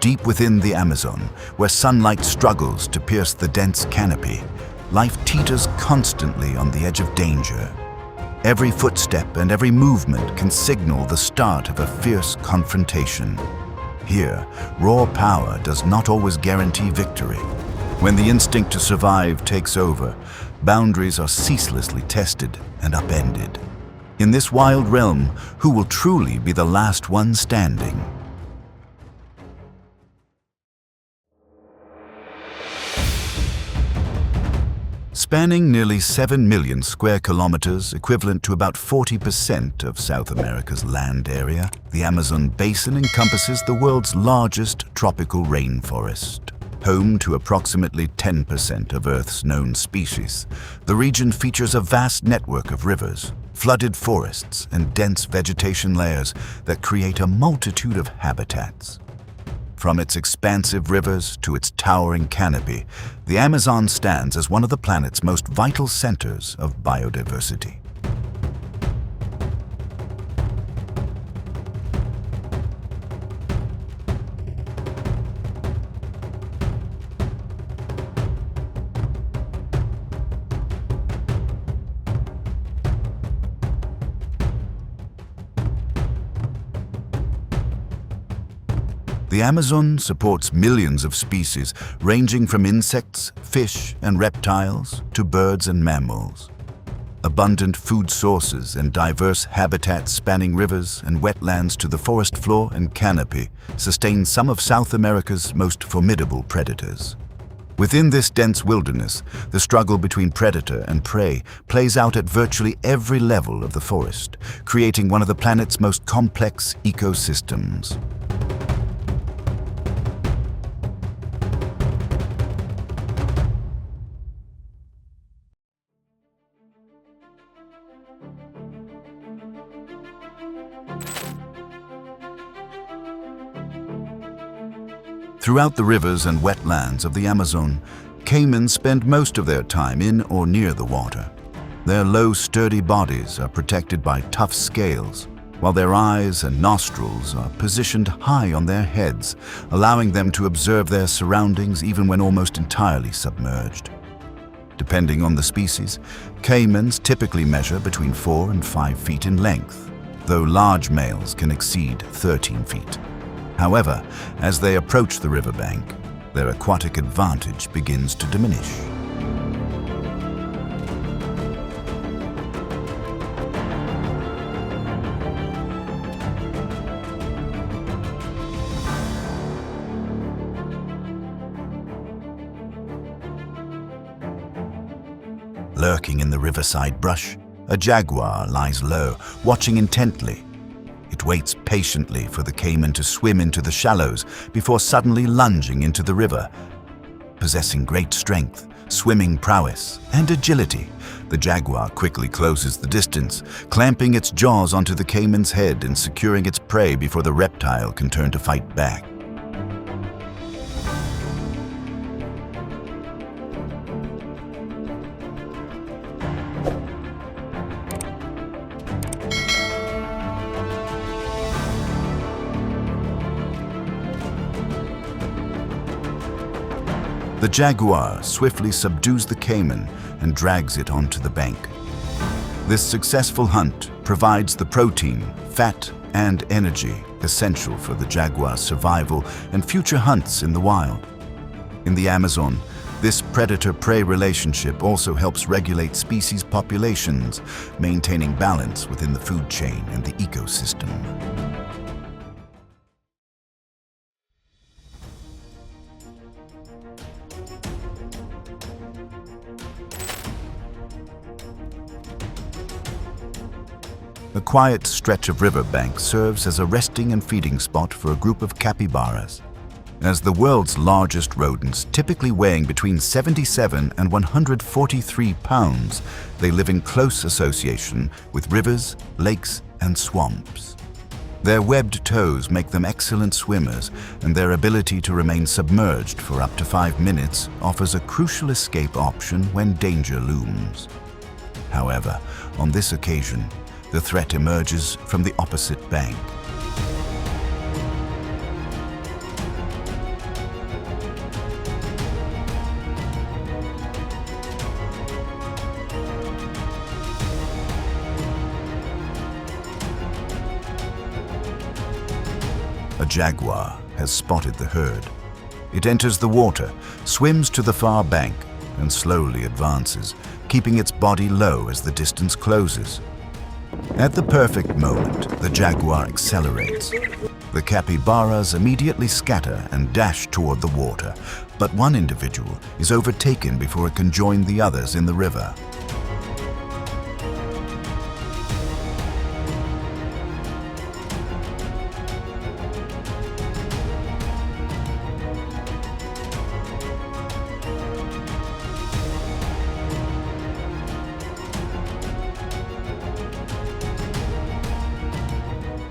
Deep within the Amazon, where sunlight struggles to pierce the dense canopy, life teeters constantly on the edge of danger. Every footstep and every movement can signal the start of a fierce confrontation. Here, raw power does not always guarantee victory. When the instinct to survive takes over, boundaries are ceaselessly tested and upended. In this wild realm, who will truly be the last one standing? Spanning nearly 7 million square kilometers, equivalent to about 40% of South America's land area, the Amazon basin encompasses the world's largest tropical rainforest. Home to approximately 10% of Earth's known species, the region features a vast network of rivers, flooded forests, and dense vegetation layers that create a multitude of habitats. From its expansive rivers to its towering canopy, the Amazon stands as one of the planet's most vital centers of biodiversity. The Amazon supports millions of species ranging from insects, fish, and reptiles to birds and mammals. Abundant food sources and diverse habitats spanning rivers and wetlands to the forest floor and canopy sustain some of South America's most formidable predators. Within this dense wilderness, the struggle between predator and prey plays out at virtually every level of the forest, creating one of the planet's most complex ecosystems. Throughout the rivers and wetlands of the Amazon, caimans spend most of their time in or near the water. Their low, sturdy bodies are protected by tough scales, while their eyes and nostrils are positioned high on their heads, allowing them to observe their surroundings even when almost entirely submerged. Depending on the species, caimans typically measure between 4 and 5 feet in length, though large males can exceed 13 feet. However, as they approach the riverbank, their aquatic advantage begins to diminish. Lurking in the riverside brush, a jaguar lies low, watching intently. It waits patiently for the caiman to swim into the shallows before suddenly lunging into the river. Possessing great strength, swimming prowess, and agility, the jaguar quickly closes the distance, clamping its jaws onto the caiman's head and securing its prey before the reptile can turn to fight back. The jaguar swiftly subdues the caiman and drags it onto the bank. This successful hunt provides the protein, fat, and energy essential for the jaguar's survival and future hunts in the wild. In the Amazon, this predator-prey relationship also helps regulate species populations, maintaining balance within the food chain and the ecosystem. A quiet stretch of riverbank serves as a resting and feeding spot for a group of capybaras. As the world's largest rodents, typically weighing between 77 and 143 pounds, they live in close association with rivers, lakes, and swamps. Their webbed toes make them excellent swimmers, and their ability to remain submerged for up to 5 minutes offers a crucial escape option when danger looms. However, on this occasion, the threat emerges from the opposite bank. jaguar has spotted the herd. It enters the water, swims to the far bank, and slowly advances, keeping its body low as the distance closes. At the perfect moment, the jaguar accelerates. The capybaras immediately scatter and dash toward the water, but one individual is overtaken before it can join the others in the river.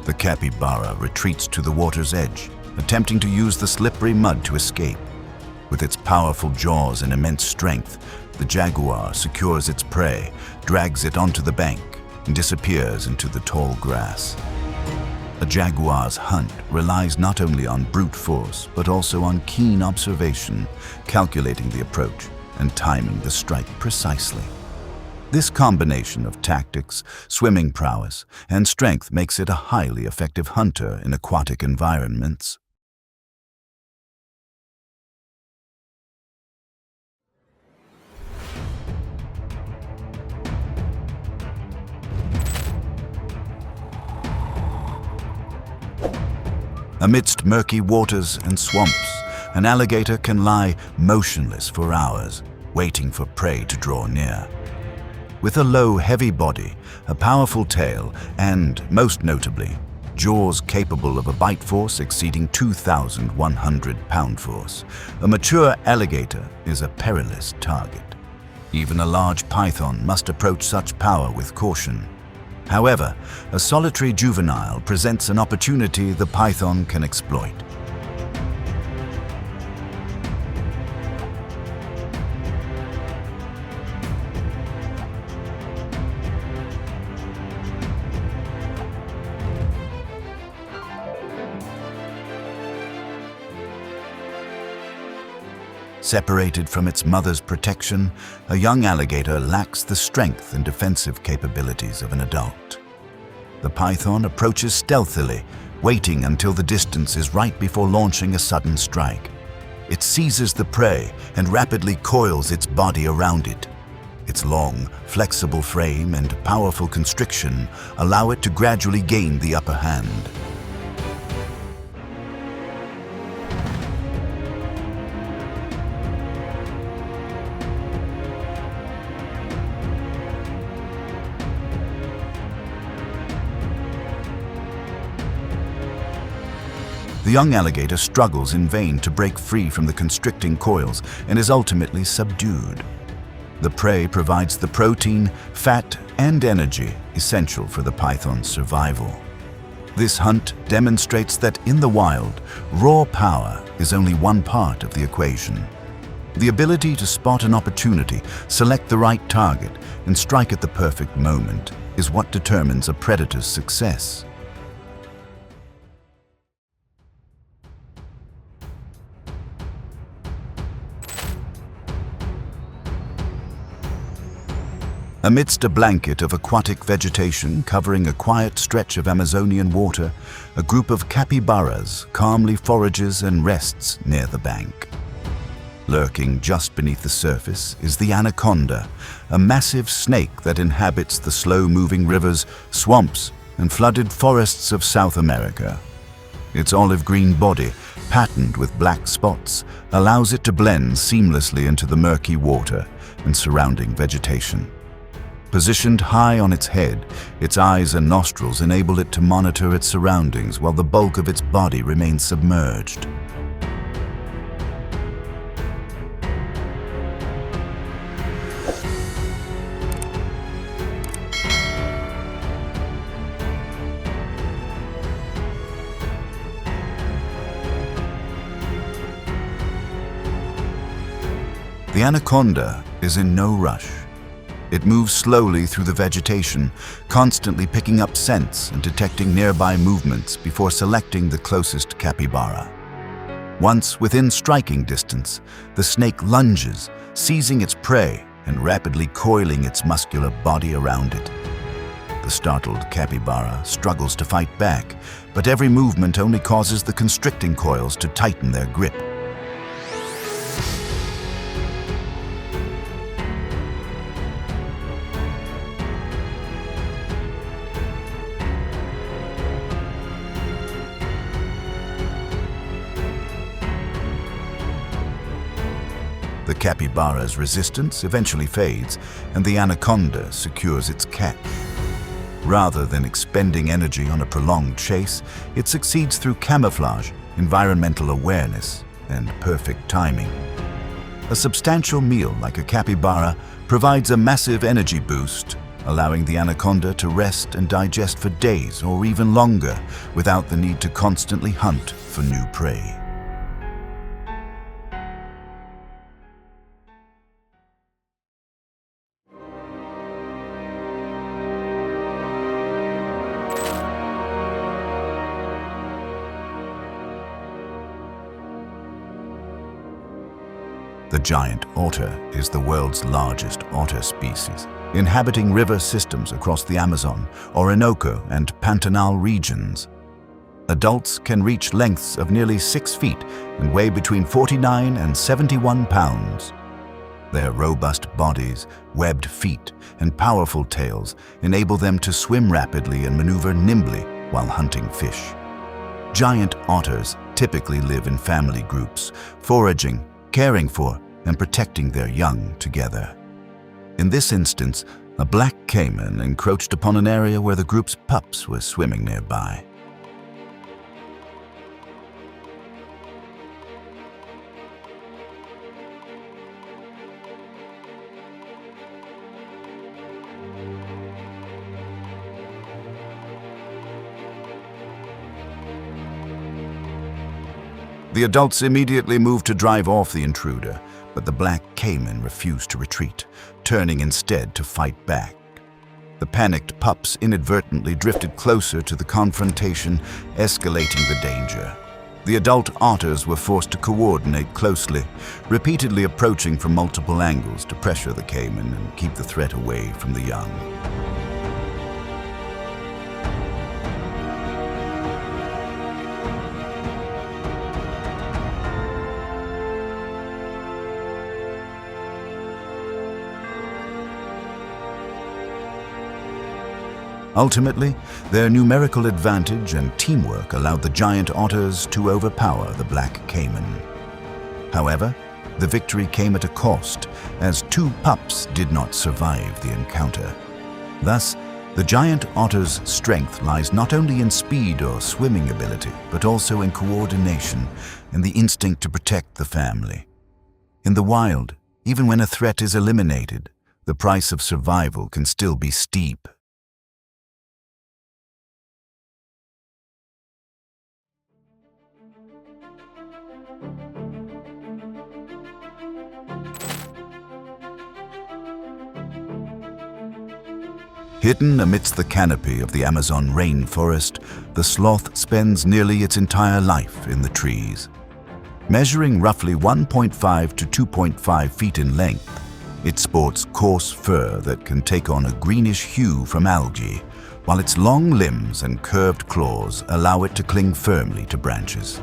The capybara retreats to the water's edge, attempting to use the slippery mud to escape. With its powerful jaws and immense strength, the jaguar secures its prey, drags it onto the bank, and disappears into the tall grass. A jaguar's hunt relies not only on brute force, but also on keen observation, calculating the approach and timing the strike precisely. This combination of tactics, swimming prowess, and strength makes it a highly effective hunter in aquatic environments. Amidst murky waters and swamps, an alligator can lie motionless for hours, waiting for prey to draw near. With a low, heavy body, a powerful tail, and, most notably, jaws capable of a bite force exceeding 2,100 pound force, a mature alligator is a perilous target. Even a large python must approach such power with caution. However, a solitary juvenile presents an opportunity the python can exploit. Separated from its mother's protection, a young alligator lacks the strength and defensive capabilities of an adult. The python approaches stealthily, waiting until the distance is right before launching a sudden strike. It seizes the prey and rapidly coils its body around it. Its long, flexible frame and powerful constriction allow it to gradually gain the upper hand. The young alligator struggles in vain to break free from the constricting coils and is ultimately subdued. The prey provides the protein, fat, and energy essential for the python's survival. This hunt demonstrates that in the wild, raw power is only one part of the equation. The ability to spot an opportunity, select the right target, and strike at the perfect moment is what determines a predator's success. Amidst a blanket of aquatic vegetation covering a quiet stretch of Amazonian water, a group of capybaras calmly forages and rests near the bank. Lurking just beneath the surface is the anaconda, a massive snake that inhabits the slow-moving rivers, swamps, and flooded forests of South America. Its olive-green body, patterned with black spots, allows it to blend seamlessly into the murky water and surrounding vegetation. Positioned high on its head, its eyes and nostrils enable it to monitor its surroundings while the bulk of its body remains submerged. The anaconda is in no rush. It moves slowly through the vegetation, constantly picking up scents and detecting nearby movements before selecting the closest capybara. Once within striking distance, the snake lunges, seizing its prey and rapidly coiling its muscular body around it. The startled capybara struggles to fight back, but every movement only causes the constricting coils to tighten their grip. The capybara's resistance eventually fades, and the anaconda secures its catch. Rather than expending energy on a prolonged chase, it succeeds through camouflage, environmental awareness, and perfect timing. A substantial meal like a capybara provides a massive energy boost, allowing the anaconda to rest and digest for days or even longer without the need to constantly hunt for new prey. The giant otter is the world's largest otter species, inhabiting river systems across the Amazon, Orinoco, and Pantanal regions. Adults can reach lengths of nearly 6 feet and weigh between 49 and 71 pounds. Their robust bodies, webbed feet, and powerful tails enable them to swim rapidly and maneuver nimbly while hunting fish. Giant otters typically live in family groups, foraging, caring for, and protecting their young together. In this instance, a black caiman encroached upon an area where the group's pups were swimming nearby. The adults immediately moved to drive off the intruder, but the black caiman refused to retreat, turning instead to fight back. The panicked pups inadvertently drifted closer to the confrontation, escalating the danger. The adult otters were forced to coordinate closely, repeatedly approaching from multiple angles to pressure the caiman and keep the threat away from the young. Ultimately, their numerical advantage and teamwork allowed the giant otters to overpower the black caiman. However, the victory came at a cost, as 2 pups did not survive the encounter. Thus, the giant otter's strength lies not only in speed or swimming ability, but also in coordination and the instinct to protect the family. In the wild, even when a threat is eliminated, the price of survival can still be steep. Hidden amidst the canopy of the Amazon rainforest, the sloth spends nearly its entire life in the trees. Measuring roughly 1.5 to 2.5 feet in length, it sports coarse fur that can take on a greenish hue from algae, while its long limbs and curved claws allow it to cling firmly to branches.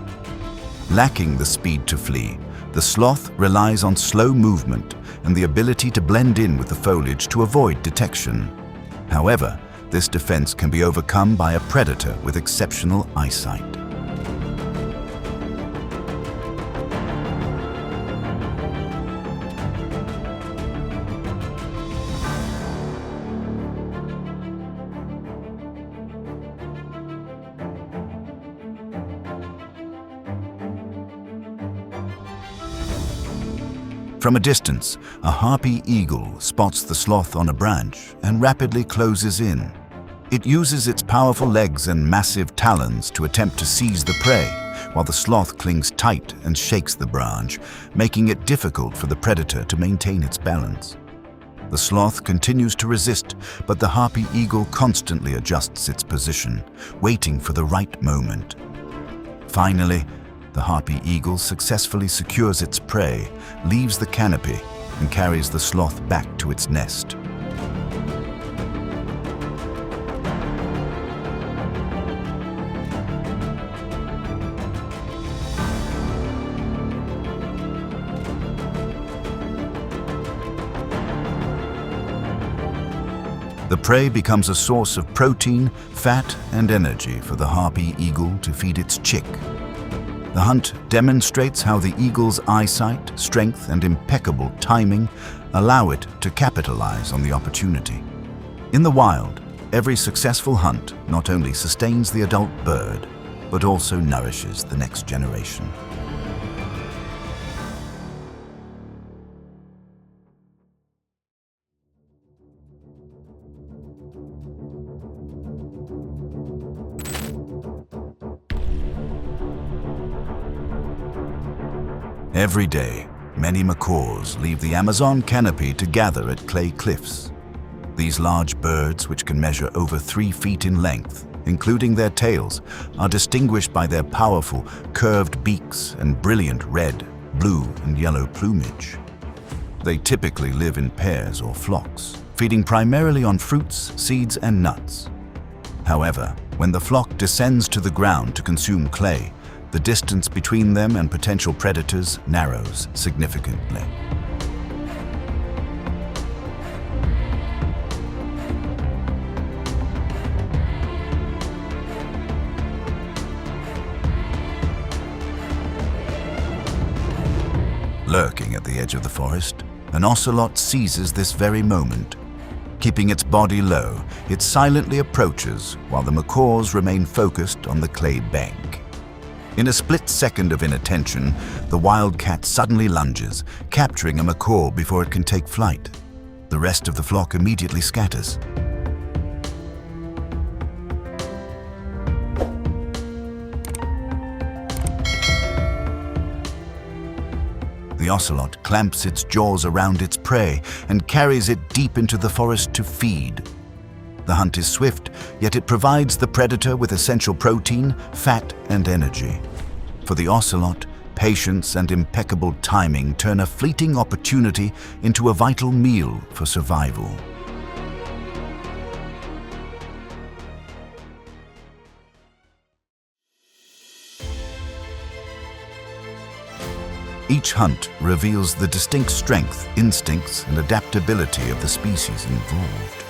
Lacking the speed to flee, the sloth relies on slow movement and the ability to blend in with the foliage to avoid detection. However, this defense can be overcome by a predator with exceptional eyesight. From a distance, a harpy eagle spots the sloth on a branch and rapidly closes in. It uses its powerful legs and massive talons to attempt to seize the prey, while the sloth clings tight and shakes the branch, making it difficult for the predator to maintain its balance. The sloth continues to resist, but the harpy eagle constantly adjusts its position, waiting for the right moment. Finally, the harpy eagle successfully secures its prey, leaves the canopy, and carries the sloth back to its nest. The prey becomes a source of protein, fat, and energy for the harpy eagle to feed its chick. The hunt demonstrates how the eagle's eyesight, strength, and impeccable timing allow it to capitalize on the opportunity. In the wild, every successful hunt not only sustains the adult bird, but also nourishes the next generation. Every day, many macaws leave the Amazon canopy to gather at clay cliffs. These large birds, which can measure over 3 feet in length, including their tails, are distinguished by their powerful, curved beaks and brilliant red, blue, and yellow plumage. They typically live in pairs or flocks, feeding primarily on fruits, seeds, and nuts. However, when the flock descends to the ground to consume clay, the distance between them and potential predators narrows significantly. Lurking at the edge of the forest, an ocelot seizes this very moment. Keeping its body low, it silently approaches while the macaws remain focused on the clay bank. In a split second of inattention, the wildcat suddenly lunges, capturing a macaw before it can take flight. The rest of the flock immediately scatters. The ocelot clamps its jaws around its prey and carries it deep into the forest to feed. The hunt is swift, yet it provides the predator with essential protein, fat, and energy. For the ocelot, patience and impeccable timing turn a fleeting opportunity into a vital meal for survival. Each hunt reveals the distinct strength, instincts, and adaptability of the species involved.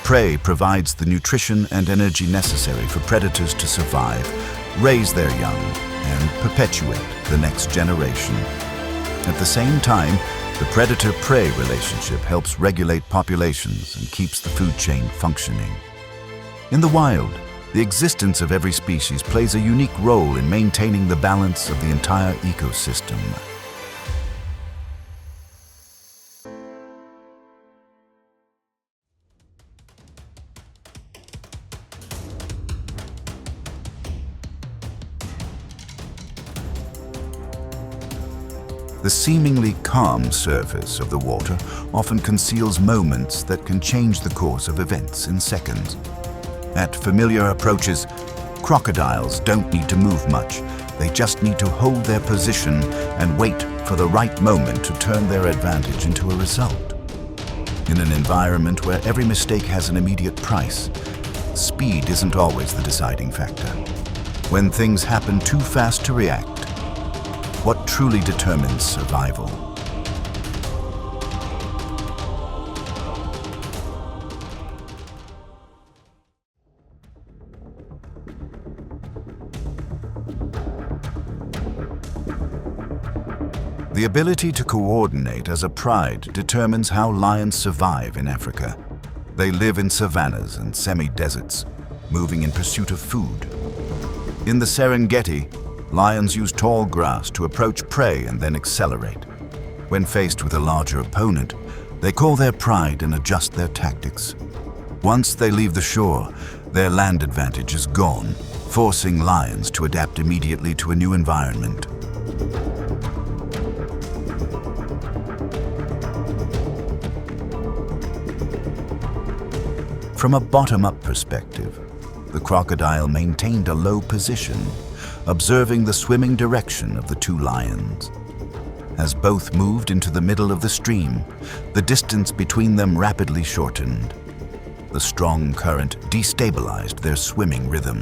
Prey provides the nutrition and energy necessary for predators to survive, raise their young, and perpetuate the next generation. At the same time, the predator-prey relationship helps regulate populations and keeps the food chain functioning. In the wild, the existence of every species plays a unique role in maintaining the balance of the entire ecosystem. The seemingly calm surface of the water often conceals moments that can change the course of events in seconds. At familiar approaches, crocodiles don't need to move much. They just need to hold their position and wait for the right moment to turn their advantage into a result. In an environment where every mistake has an immediate price, speed isn't always the deciding factor. When things happen too fast to react, what truly determines survival? The ability to coordinate as a pride determines how lions survive in Africa. They live in savannas and semi-deserts, moving in pursuit of food. In the Serengeti, lions use tall grass to approach prey and then accelerate. When faced with a larger opponent, they call their pride and adjust their tactics. Once they leave the shore, their land advantage is gone, forcing lions to adapt immediately to a new environment. From a bottom-up perspective, the crocodile maintained a low position, observing the swimming direction of the two lions. As both moved into the middle of the stream, the distance between them rapidly shortened. The strong current destabilized their swimming rhythm,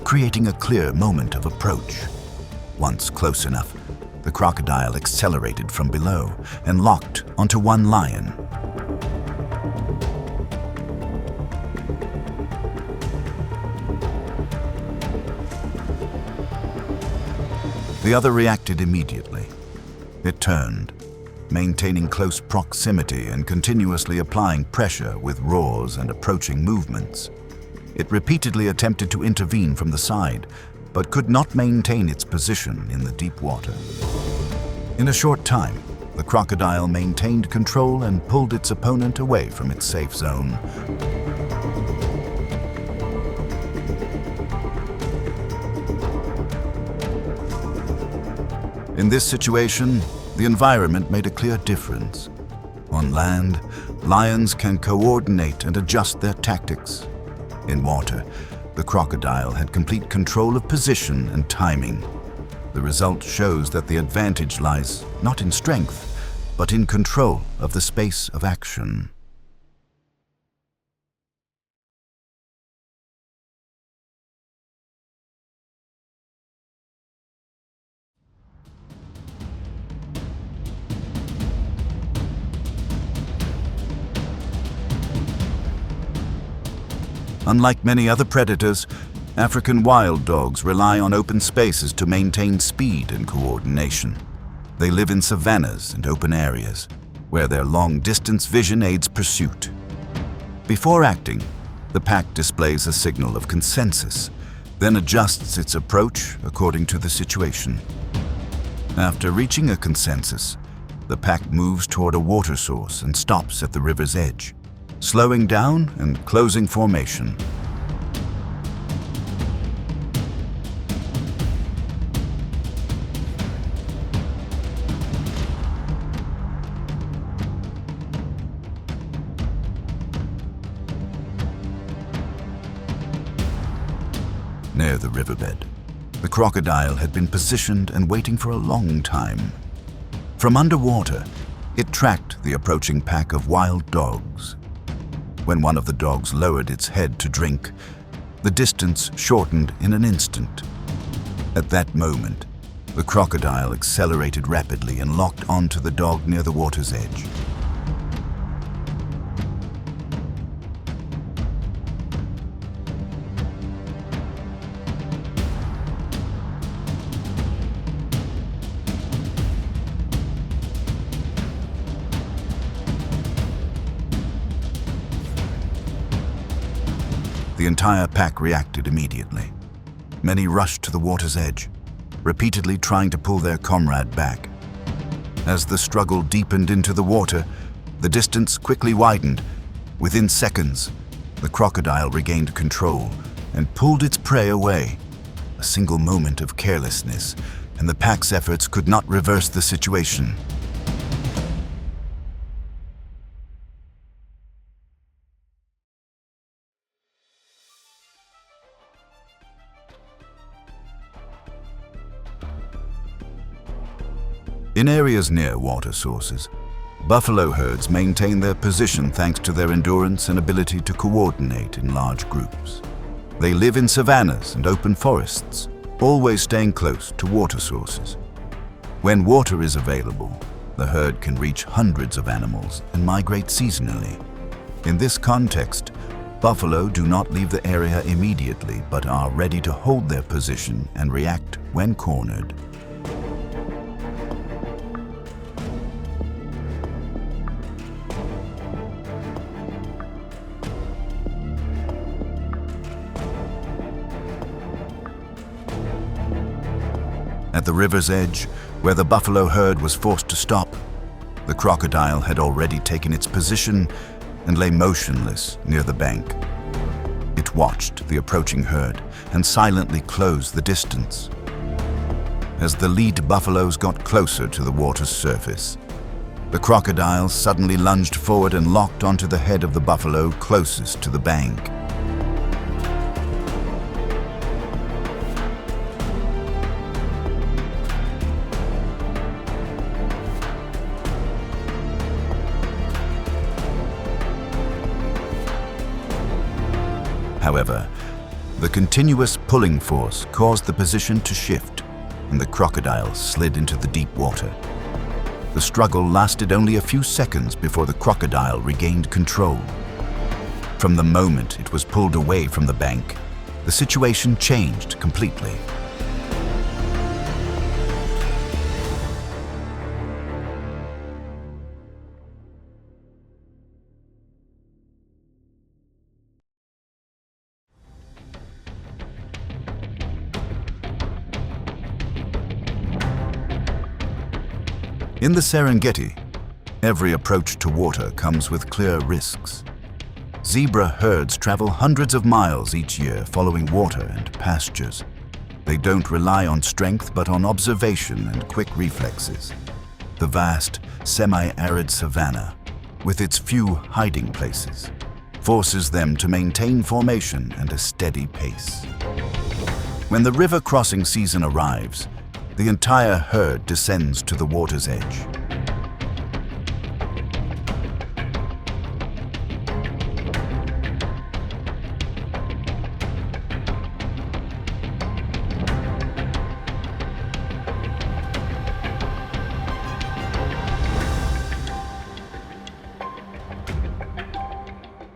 creating a clear moment of approach. Once close enough, the crocodile accelerated from below and locked onto one lion. The other reacted immediately. It turned, maintaining close proximity and continuously applying pressure with roars and approaching movements. It repeatedly attempted to intervene from the side, but could not maintain its position in the deep water. In a short time, the crocodile maintained control and pulled its opponent away from its safe zone. In this situation, the environment made a clear difference. On land, lions can coordinate and adjust their tactics. In water, the crocodile had complete control of position and timing. The result shows that the advantage lies not in strength, but in control of the space of action. Unlike many other predators, African wild dogs rely on open spaces to maintain speed and coordination. They live in savannas and open areas, where their long-distance vision aids pursuit. Before acting, the pack displays a signal of consensus, then adjusts its approach according to the situation. After reaching a consensus, the pack moves toward a water source and stops at the river's edge, slowing down and closing formation. Near the riverbed, the crocodile had been positioned and waiting for a long time. From underwater, it tracked the approaching pack of wild dogs. When one of the dogs lowered its head to drink, the distance shortened in an instant. At that moment, the crocodile accelerated rapidly and locked onto the dog near the water's edge. The entire pack reacted immediately. Many rushed to the water's edge, repeatedly trying to pull their comrade back. As the struggle deepened into the water, the distance quickly widened. Within seconds, the crocodile regained control and pulled its prey away. A single moment of carelessness, and the pack's efforts could not reverse the situation. In areas near water sources, buffalo herds maintain their position thanks to their endurance and ability to coordinate in large groups. They live in savannas and open forests, always staying close to water sources. When water is available, the herd can reach hundreds of animals and migrate seasonally. In this context, buffalo do not leave the area immediately but are ready to hold their position and react when cornered. At the river's edge, where the buffalo herd was forced to stop, the crocodile had already taken its position and lay motionless near the bank. It watched the approaching herd and silently closed the distance. As the lead buffaloes got closer to the water's surface, the crocodile suddenly lunged forward and locked onto the head of the buffalo closest to the bank. However, the continuous pulling force caused the position to shift, and the crocodile slid into the deep water. The struggle lasted only a few seconds before the crocodile regained control. From the moment it was pulled away from the bank, the situation changed completely. In the Serengeti, every approach to water comes with clear risks. Zebra herds travel hundreds of miles each year following water and pastures. They don't rely on strength but on observation and quick reflexes. The vast, semi-arid savanna, with its few hiding places, forces them to maintain formation and a steady pace. When the river crossing season arrives, the entire herd descends to the water's edge.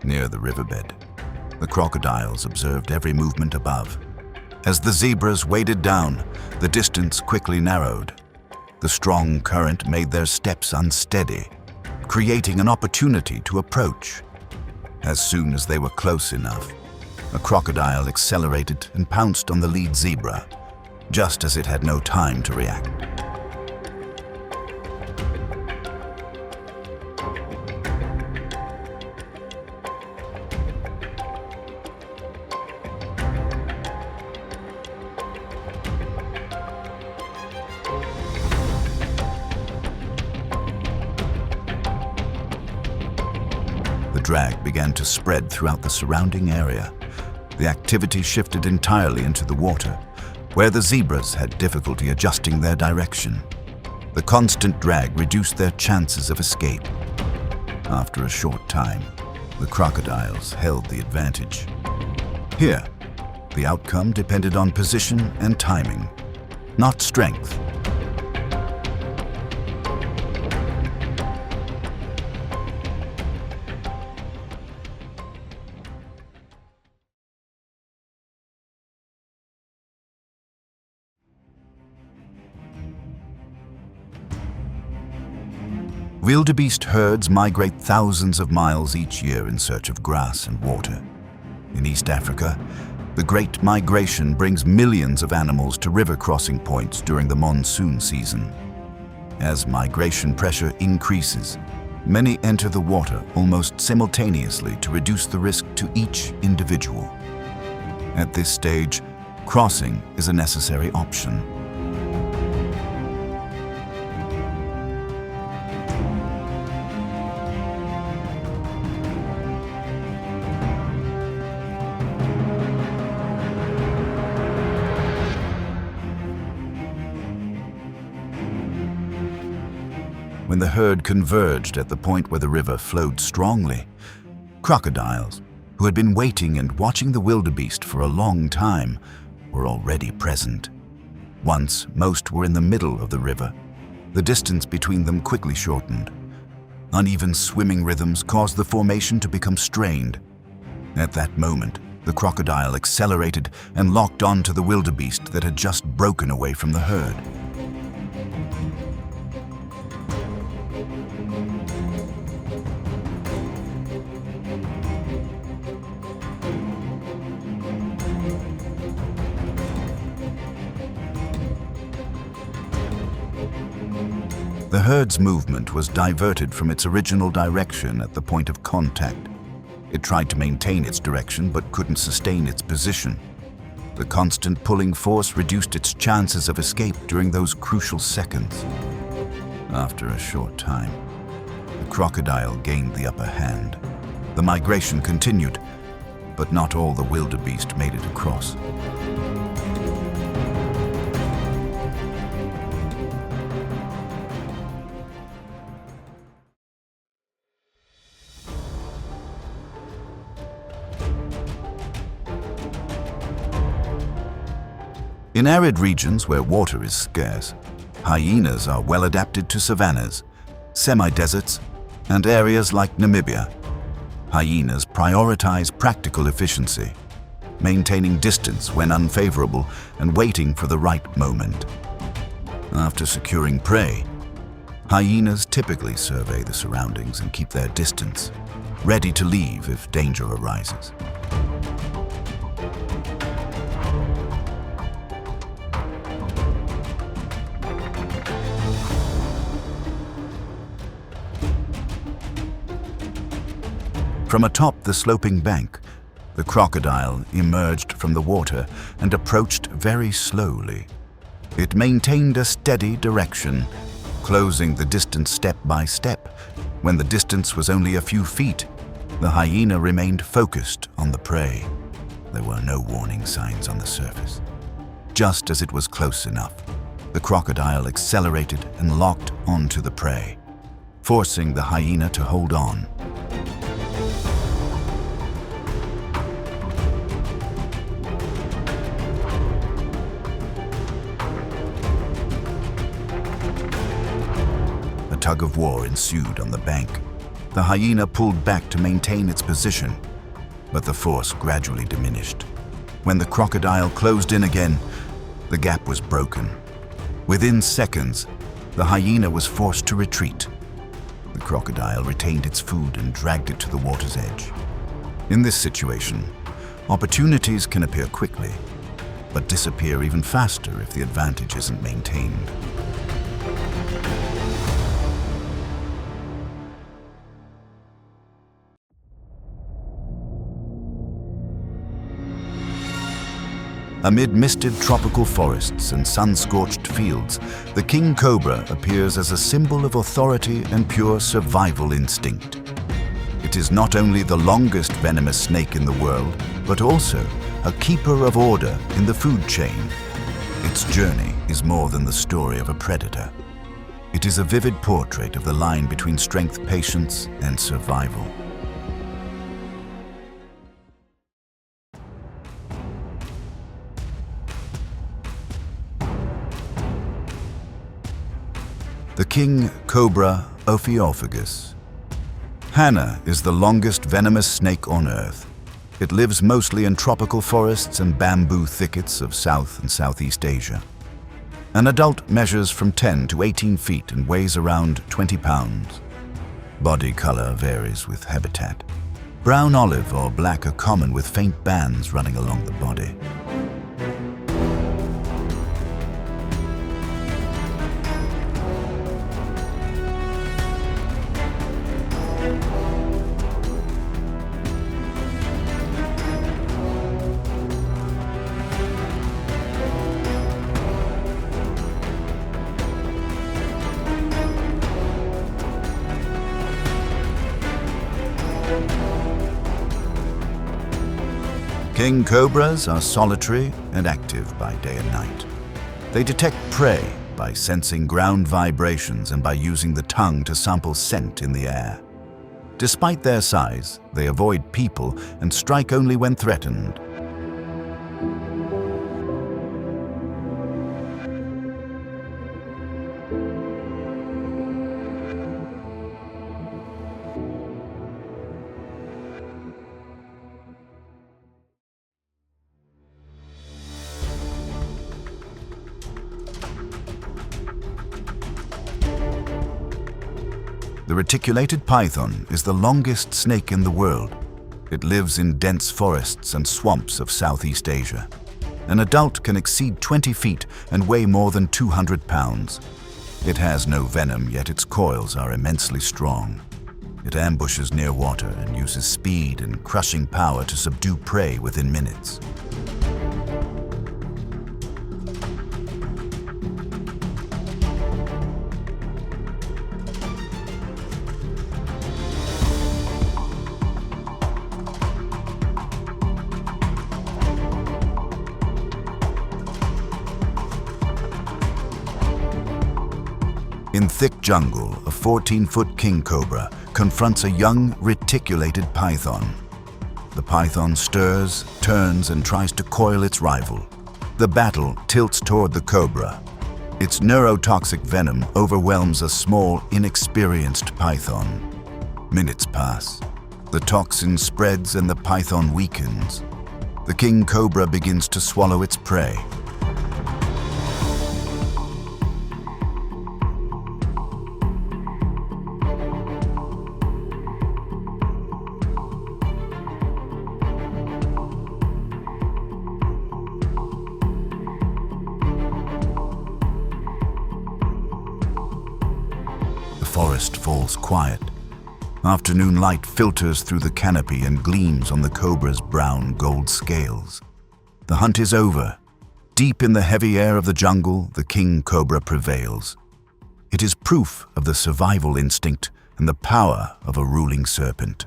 Near the riverbed, the crocodiles observed every movement above. As the zebras waded down, the distance quickly narrowed. The strong current made their steps unsteady, creating an opportunity to approach. As soon as they were close enough, a crocodile accelerated and pounced on the lead zebra, just as it had no time to react. The drag began to spread throughout the surrounding area. The activity shifted entirely into the water, where the zebras had difficulty adjusting their direction. The constant drag reduced their chances of escape. After a short time, the crocodiles held the advantage. Here, the outcome depended on position and timing, not strength. Wildebeest herds migrate thousands of miles each year in search of grass and water. In East Africa, the Great Migration brings millions of animals to river crossing points during the monsoon season. As migration pressure increases, many enter the water almost simultaneously to reduce the risk to each individual. At this stage, crossing is a necessary option. When the herd converged at the point where the river flowed strongly, crocodiles, who had been waiting and watching the wildebeest for a long time, were already present. Once most were in the middle of the river, the distance between them quickly shortened. Uneven swimming rhythms caused the formation to become strained. At that moment, the crocodile accelerated and locked onto the wildebeest that had just broken away from the herd. The herd's movement was diverted from its original direction at the point of contact. It tried to maintain its direction but couldn't sustain its position. The constant pulling force reduced its chances of escape during those crucial seconds. After a short time, the crocodile gained the upper hand. The migration continued, but not all the wildebeest made it across. In arid regions where water is scarce, hyenas are well adapted to savannas, semi-deserts, and areas like Namibia. Hyenas prioritize practical efficiency, maintaining distance when unfavorable and waiting for the right moment. After securing prey, hyenas typically survey the surroundings and keep their distance, ready to leave if danger arises. From atop the sloping bank, the crocodile emerged from the water and approached very slowly. It maintained a steady direction, closing the distance step by step. When the distance was only a few feet, the hyena remained focused on the prey. There were no warning signs on the surface. Just as it was close enough, the crocodile accelerated and locked onto the prey, forcing the hyena to hold on. A tug of war ensued on the bank. The hyena pulled back to maintain its position, but the force gradually diminished. When the crocodile closed in again, the gap was broken. Within seconds, the hyena was forced to retreat. The crocodile retained its food and dragged it to the water's edge. In this situation, opportunities can appear quickly, but disappear even faster if the advantage isn't maintained. Amid misted tropical forests and sun-scorched fields, the king cobra appears as a symbol of authority and pure survival instinct. It is not only the longest venomous snake in the world, but also a keeper of order in the food chain. Its journey is more than the story of a predator. It is a vivid portrait of the line between strength, patience, and survival. The king cobra Ophiophagus. Hana is the longest venomous snake on Earth. It lives mostly in tropical forests and bamboo thickets of South and Southeast Asia. An adult measures from 10 to 18 feet and weighs around 20 pounds. Body color varies with habitat. Brown, olive, or black are common, with faint bands running along the body. King cobras are solitary and active by day and night. They detect prey by sensing ground vibrations and by using the tongue to sample scent in the air. Despite their size, they avoid people and strike only when threatened. The reticulated python is the longest snake in the world. It lives in dense forests and swamps of Southeast Asia. An adult can exceed 20 feet and weigh more than 200 pounds. It has no venom, yet its coils are immensely strong. It ambushes near water and uses speed and crushing power to subdue prey within minutes. In thick jungle, a 14-foot king cobra confronts a young, reticulated python. The python stirs, turns, and tries to coil its rival. The battle tilts toward the cobra. Its neurotoxic venom overwhelms a small, inexperienced python. Minutes pass. The toxin spreads and the python weakens. The king cobra begins to swallow its prey. The forest falls quiet. Afternoon light filters through the canopy and gleams on the cobra's brown gold scales. The hunt is over. Deep in the heavy air of the jungle, the king cobra prevails. It is proof of the survival instinct and the power of a ruling serpent.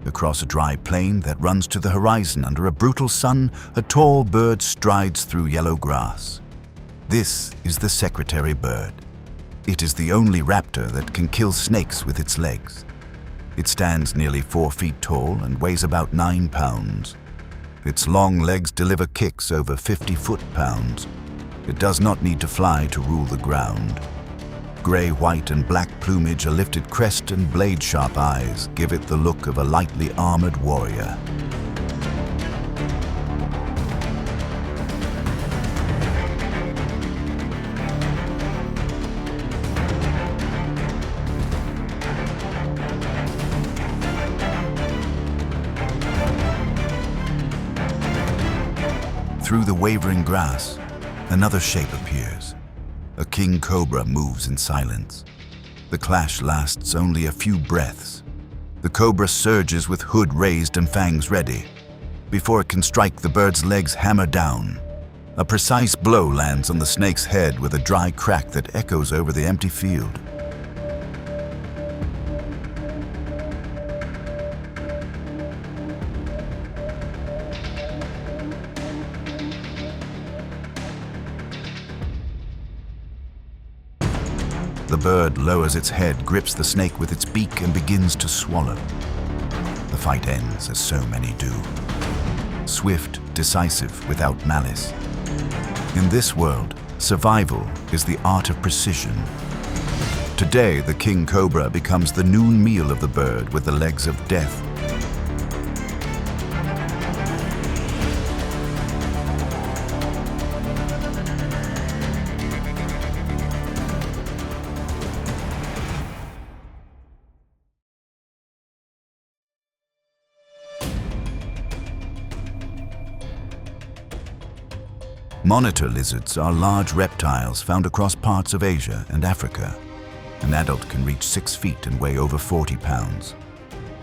Across a dry plain that runs to the horizon under a brutal sun, a tall bird strides through yellow grass. This is the secretary bird. It is the only raptor that can kill snakes with its legs. It stands nearly 4 feet tall and weighs about 9 pounds. Its long legs deliver kicks over 50 foot-pounds. It does not need to fly to rule the ground. Gray, white, and black plumage, a lifted crest, and blade-sharp eyes give it the look of a lightly armored warrior. Through the wavering grass, another shape appears. A king cobra moves in silence. The clash lasts only a few breaths. The cobra surges with hood raised and fangs ready. Before it can strike, the bird's legs hammer down. A precise blow lands on the snake's head with a dry crack that echoes over the empty field. The bird lowers its head, grips the snake with its beak, and begins to swallow. The fight ends as so many do. Swift, decisive, without malice. In this world, survival is the art of precision. Today, the king cobra becomes the noon meal of the bird with the legs of death. Monitor lizards are large reptiles found across parts of Asia and Africa. An adult can reach 6 feet and weigh over 40 pounds.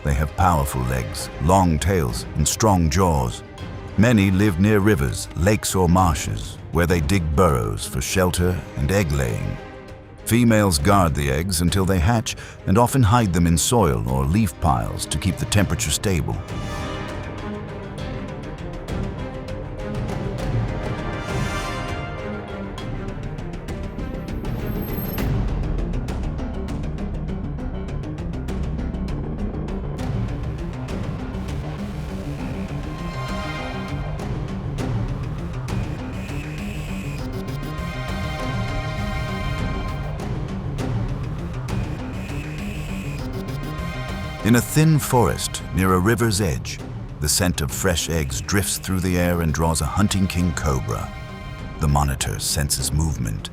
They have powerful legs, long tails, and strong jaws. Many live near rivers, lakes, or marshes, where they dig burrows for shelter and egg laying. Females guard the eggs until they hatch and often hide them in soil or leaf piles to keep the temperature stable. In a thin forest near a river's edge, the scent of fresh eggs drifts through the air and draws a hunting king cobra. The monitor senses movement.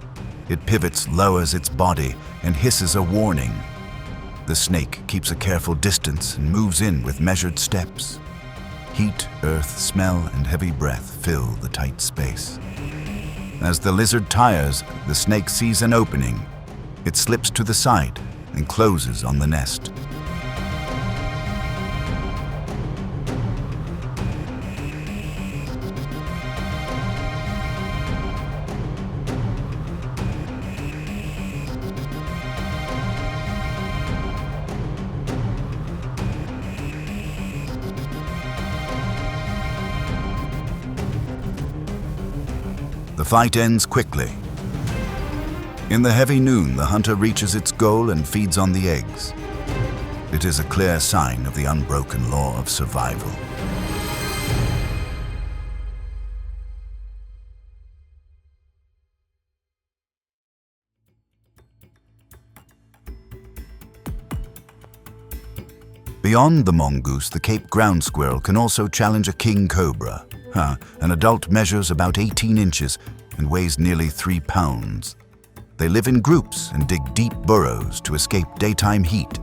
It pivots, lowers its body, and hisses a warning. The snake keeps a careful distance and moves in with measured steps. Heat, earth, smell, and heavy breath fill the tight space. As the lizard tires, the snake sees an opening. It slips to the side and closes on the nest. The fight ends quickly. In the heavy noon, the hunter reaches its goal and feeds on the eggs. It is a clear sign of the unbroken law of survival. Beyond the mongoose, the Cape ground squirrel can also challenge a king cobra. An adult measures about 18 inches and weighs nearly 3 pounds. They live in groups and dig deep burrows to escape daytime heat.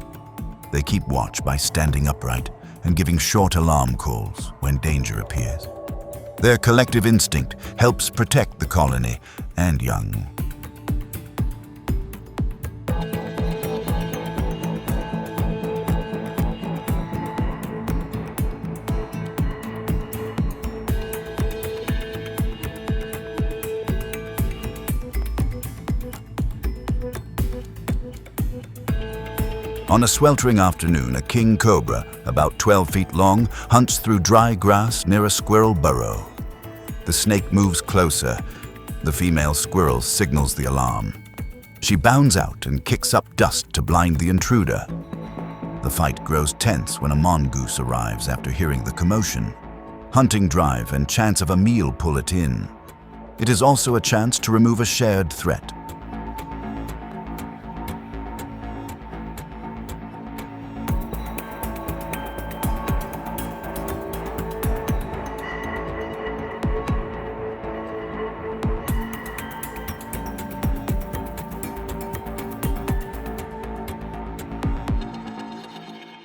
They keep watch by standing upright and giving short alarm calls when danger appears. Their collective instinct helps protect the colony and young. On a sweltering afternoon, a king cobra, about 12 feet long, hunts through dry grass near a squirrel burrow. The snake moves closer. The female squirrel signals the alarm. She bounds out and kicks up dust to blind the intruder. The fight grows tense when a mongoose arrives after hearing the commotion. Hunting drive and chance of a meal pull it in. It is also a chance to remove a shared threat.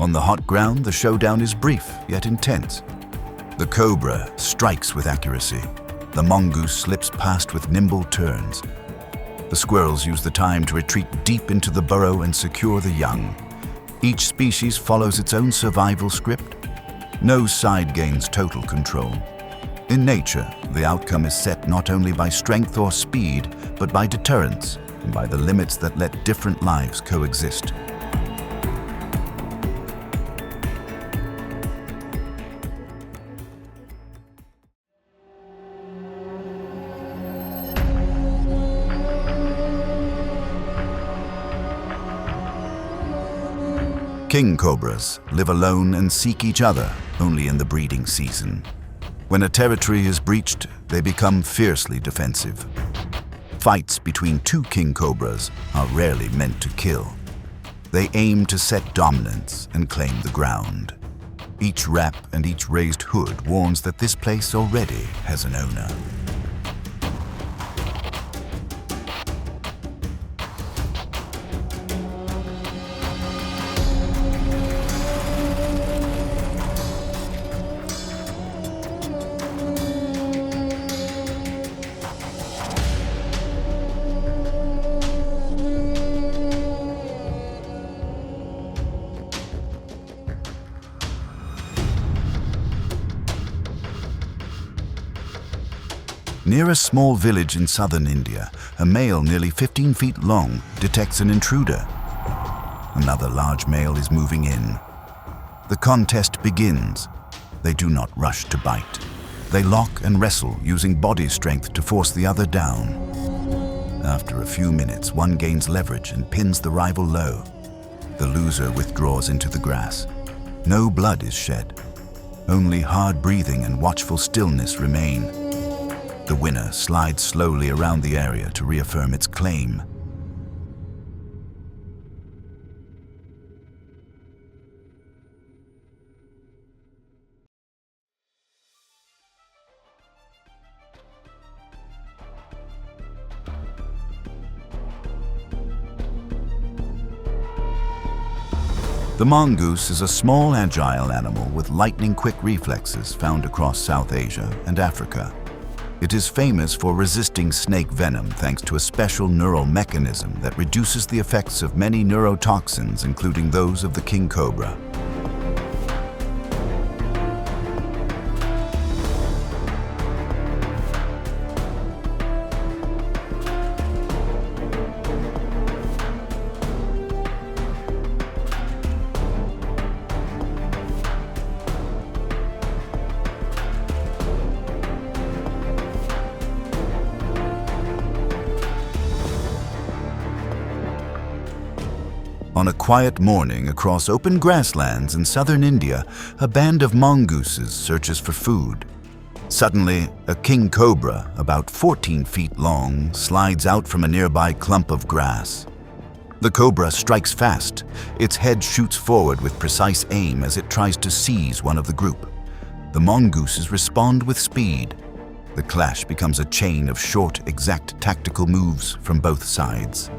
On the hot ground, the showdown is brief yet intense. The cobra strikes with accuracy. The mongoose slips past with nimble turns. The squirrels use the time to retreat deep into the burrow and secure the young. Each species follows its own survival script. No side gains total control. In nature, the outcome is set not only by strength or speed, but by deterrence and by the limits that let different lives coexist. King cobras live alone and seek each other only in the breeding season. When a territory is breached, they become fiercely defensive. Fights between two king cobras are rarely meant to kill. They aim to set dominance and claim the ground. Each wrap and each raised hood warns that this place already has an owner. Near a small village in southern India, a male nearly 15 feet long detects an intruder. Another large male is moving in. The contest begins. They do not rush to bite. They lock and wrestle, using body strength to force the other down. After a few minutes, one gains leverage and pins the rival low. The loser withdraws into the grass. No blood is shed. Only hard breathing and watchful stillness remain. The winner slides slowly around the area to reaffirm its claim. The mongoose is a small, agile animal with lightning-quick reflexes found across South Asia and Africa. It is famous for resisting snake venom thanks to a special neural mechanism that reduces the effects of many neurotoxins, including those of the king cobra. On a quiet morning across open grasslands in southern India, a band of mongooses searches for food. Suddenly, a king cobra, about 14 feet long, slides out from a nearby clump of grass. The cobra strikes fast. Its head shoots forward with precise aim as it tries to seize one of the group. The mongooses respond with speed. The clash becomes a chain of short, exact tactical moves from both sides.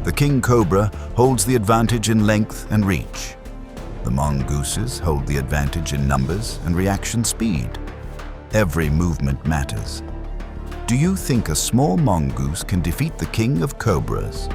The king cobra holds the advantage in length and reach. The mongooses hold the advantage in numbers and reaction speed. Every movement matters. Do you think a small mongoose can defeat the king of cobras?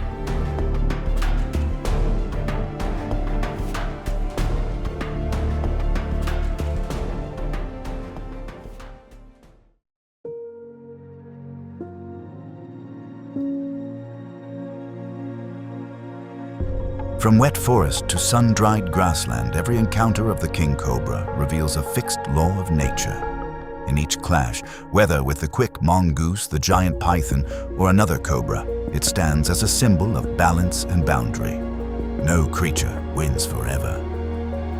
From wet forest to sun-dried grassland, every encounter of the king cobra reveals a fixed law of nature. In each clash, whether with the quick mongoose, the giant python, or another cobra, it stands as a symbol of balance and boundary. No creature wins forever.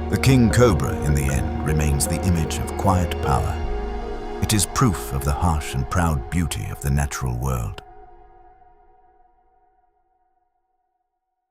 The king cobra, in the end, remains the image of quiet power. It is proof of the harsh and proud beauty of the natural world.